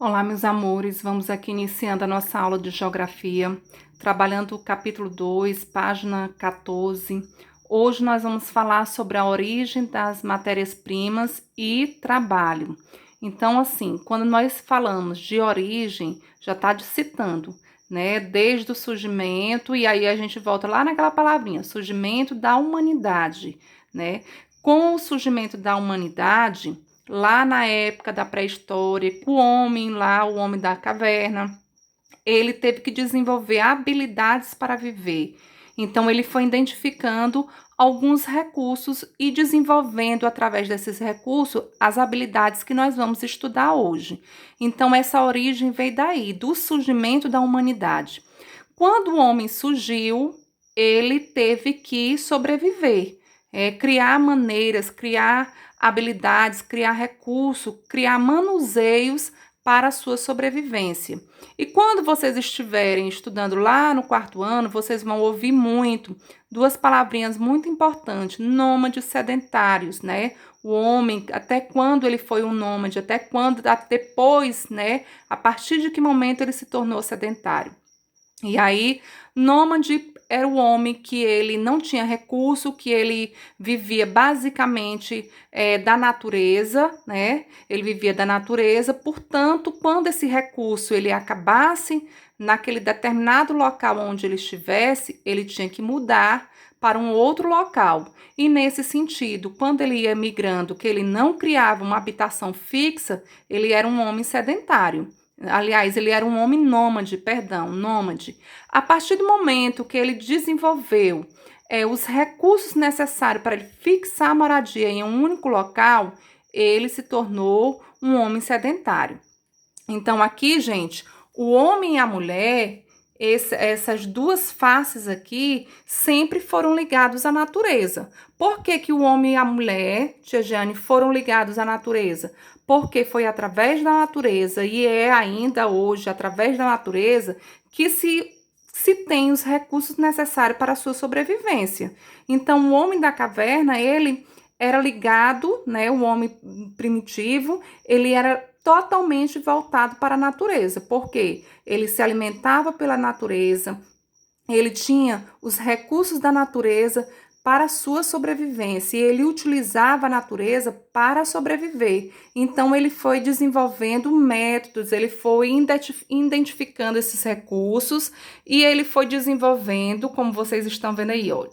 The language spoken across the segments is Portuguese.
Olá, meus amores, vamos aqui iniciando a nossa aula de geografia, trabalhando o capítulo 2, página 14. Hoje nós vamos falar sobre a origem das matérias-primas e trabalho. Então, assim, quando nós falamos de origem, já está citando, né? Desde o surgimento, e aí a gente volta lá naquela palavrinha, surgimento da humanidade, né? Com o surgimento da humanidade, lá na época da pré-história, o homem lá, o homem da caverna, ele teve que desenvolver habilidades para viver. Então, ele foi identificando alguns recursos e desenvolvendo, através desses recursos, as habilidades que nós vamos estudar hoje. Então, essa origem veio daí, do surgimento da humanidade. Quando o homem surgiu, ele teve que sobreviver, criar maneiras, criar habilidades, criar recursos, criar manuseios para a sua sobrevivência. E quando vocês estiverem estudando lá no quarto ano, vocês vão ouvir muito duas palavrinhas muito importantes: nômades sedentários, né? O homem, até quando ele foi um nômade, até quando, depois, né? A partir de que momento ele se tornou sedentário. E aí, nômade era o homem que ele não tinha recurso, que ele vivia basicamente da natureza, né? Ele vivia da natureza, portanto, quando esse recurso ele acabasse naquele determinado local onde ele estivesse, ele tinha que mudar para um outro local. E nesse sentido, quando ele ia migrando, que ele não criava uma habitação fixa, ele era um homem sedentário. Aliás, ele era um homem nômade. A partir do momento que ele desenvolveu os recursos necessários para ele fixar a moradia em um único local, ele se tornou um homem sedentário. Então, aqui, gente, o homem e a mulher, essas duas faces aqui, sempre foram ligados à natureza. Por que que o homem e a mulher, Tia Jane, foram ligados à natureza? Porque foi através da natureza, e é ainda hoje através da natureza, que se tem os recursos necessários para a sua sobrevivência. Então, o homem da caverna, ele era ligado, né, o homem primitivo, ele era totalmente voltado para a natureza, porque ele se alimentava pela natureza, ele tinha os recursos da natureza para a sua sobrevivência e ele utilizava a natureza para sobreviver. Então, ele foi desenvolvendo métodos, ele foi identificando esses recursos e ele foi desenvolvendo, como vocês estão vendo aí, olha,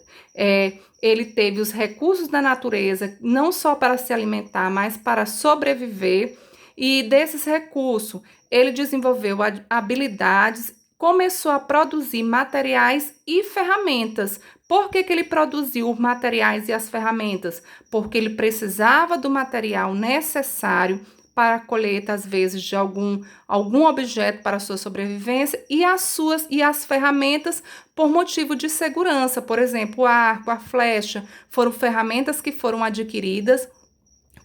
ele teve os recursos da natureza não só para se alimentar, mas para sobreviver. E desses recursos, ele desenvolveu habilidades, começou a produzir materiais e ferramentas. Por que que ele produziu os materiais e as ferramentas? Porque ele precisava do material necessário para a colheita, às vezes, de algum objeto para a sua sobrevivência e as ferramentas por motivo de segurança. Por exemplo, o arco, a flecha, foram ferramentas que foram adquiridas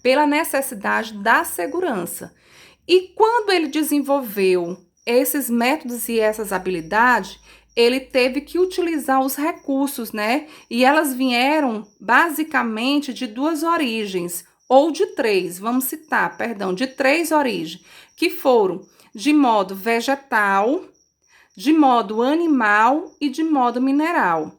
pela necessidade da segurança. E quando ele desenvolveu esses métodos e essas habilidades, ele teve que utilizar os recursos, né? E elas vieram basicamente de duas origens, ou de três, vamos citar, perdão, de três origens, que foram de modo vegetal, de modo animal e de modo mineral.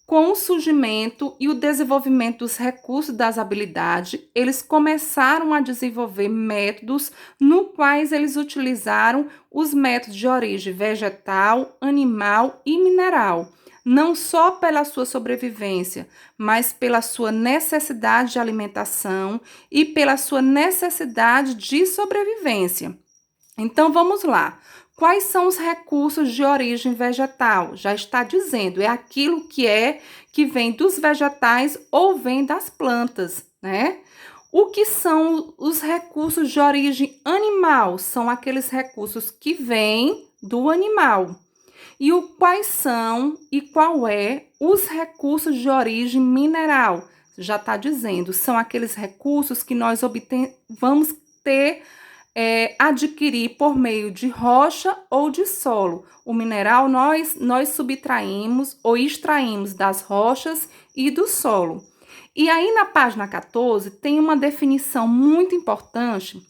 Com o surgimento e o desenvolvimento dos recursos das habilidades, eles começaram a desenvolver métodos no quais eles utilizaram os métodos de origem vegetal, animal e mineral, não só pela sua sobrevivência, mas pela sua necessidade de alimentação e pela sua necessidade de sobrevivência. Então vamos lá. Quais são os recursos de origem vegetal? Já está dizendo, é aquilo que vem dos vegetais ou vem das plantas, né? O que são os recursos de origem animal? São aqueles recursos que vêm do animal. E quais são e qual é os recursos de origem mineral? Já está dizendo, são aqueles recursos que nós vamos ter adquirir por meio de rocha ou de solo. O mineral nós subtraímos ou extraímos das rochas e do solo. E aí na página 14 tem uma definição muito importante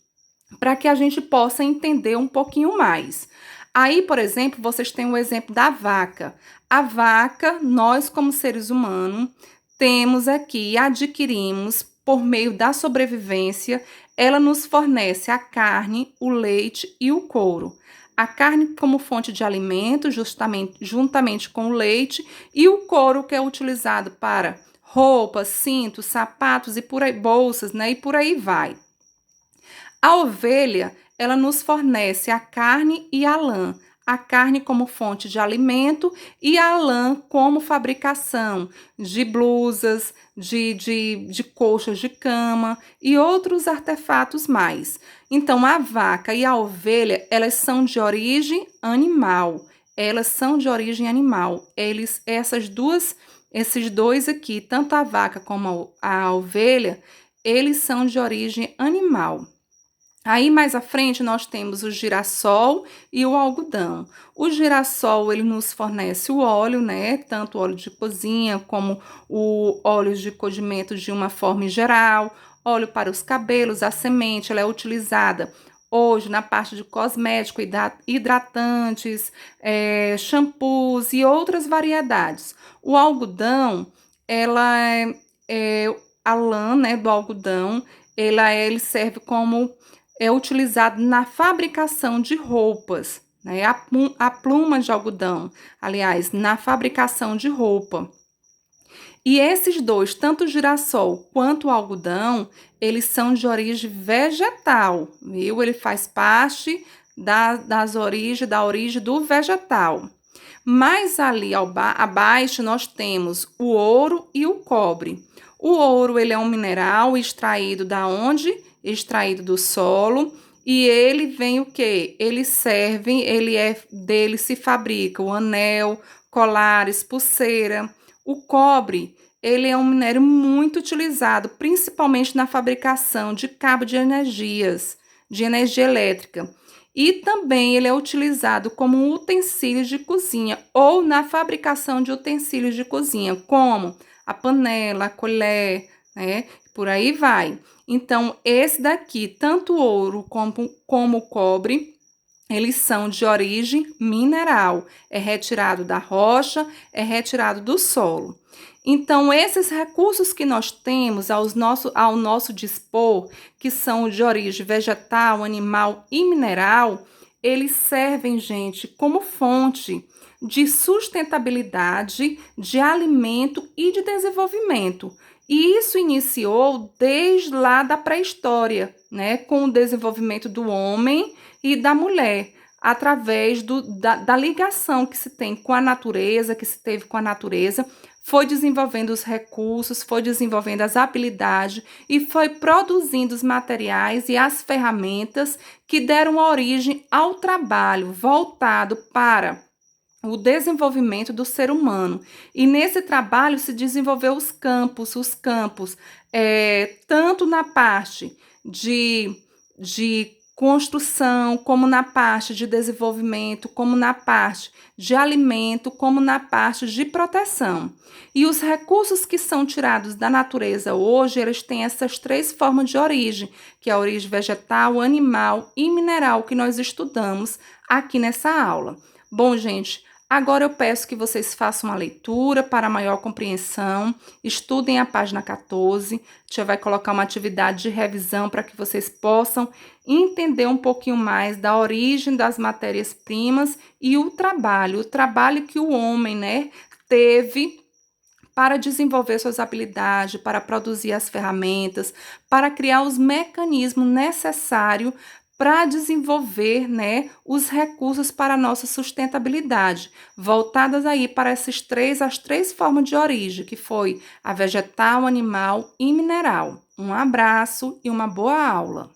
para que a gente possa entender um pouquinho mais. Aí, por exemplo, vocês têm o exemplo da vaca. A vaca, nós como seres humanos, temos aqui, adquirimos por meio da sobrevivência, ela nos fornece a carne, o leite e o couro. A carne como fonte de alimento, justamente juntamente com o leite, e o couro que é utilizado para roupas, cintos, sapatos e por aí bolsas, né? E por aí vai. A ovelha, ela nos fornece a carne e a lã. A carne como fonte de alimento e a lã como fabricação de blusas, de colchas de cama e outros artefatos mais. Então, a vaca e a ovelha, elas são de origem animal. Elas são de origem animal. Esses dois aqui, tanto a vaca como a ovelha, eles são de origem animal. Aí mais à frente nós temos o girassol e o algodão. O girassol ele nos fornece o óleo, né? Tanto o óleo de cozinha como o óleo de cozimento de uma forma geral, óleo para os cabelos, a semente ela é utilizada hoje na parte de cosmético, hidratantes, shampoos e outras variedades. O algodão, ela a lã, né, do algodão, ele serve como utilizado na fabricação de roupas, né? A pluma de algodão, aliás, na fabricação de roupa. E esses dois, tanto o girassol quanto o algodão, eles são de origem vegetal, viu? Ele faz parte da origem do vegetal. Mais ali abaixo nós temos o ouro e o cobre. O ouro ele é um mineral extraído da onde? Extraído do solo. E ele vem o quê? Dele se fabrica o anel, colares, pulseira. O cobre, ele é um minério muito utilizado, principalmente na fabricação de cabo de energia elétrica. E também ele é utilizado como um utensílio de cozinha ou na fabricação de utensílios de cozinha, como a panela, a colher, né? Por aí vai. Então, esse daqui, tanto o ouro como o cobre, eles são de origem mineral, é retirado da rocha, é retirado do solo. Então, esses recursos que nós temos ao nosso dispor, que são de origem vegetal, animal e mineral, eles servem, gente, como fonte de sustentabilidade, de alimento e de desenvolvimento. E isso iniciou desde lá da pré-história, né, com o desenvolvimento do homem e da mulher, através da ligação que se tem com a natureza, que se teve com a natureza, foi desenvolvendo os recursos, foi desenvolvendo as habilidades e foi produzindo os materiais e as ferramentas que deram origem ao trabalho voltado para o desenvolvimento do ser humano. E nesse trabalho se desenvolveu os campos, tanto na parte de construção, como na parte de desenvolvimento, como na parte de alimento, como na parte de proteção. E os recursos que são tirados da natureza hoje, eles têm essas três formas de origem, que é a origem vegetal, animal e mineral que nós estudamos aqui nessa aula. Bom, gente, agora eu peço que vocês façam uma leitura para maior compreensão, estudem a página 14, a tia vai colocar uma atividade de revisão para que vocês possam entender um pouquinho mais da origem das matérias-primas e o trabalho que o homem, né, teve para desenvolver suas habilidades, para produzir as ferramentas, para criar os mecanismos necessários para desenvolver, né, os recursos para a nossa sustentabilidade, voltadas aí para as três formas de origem, que foi a vegetal, animal e mineral. Um abraço e uma boa aula.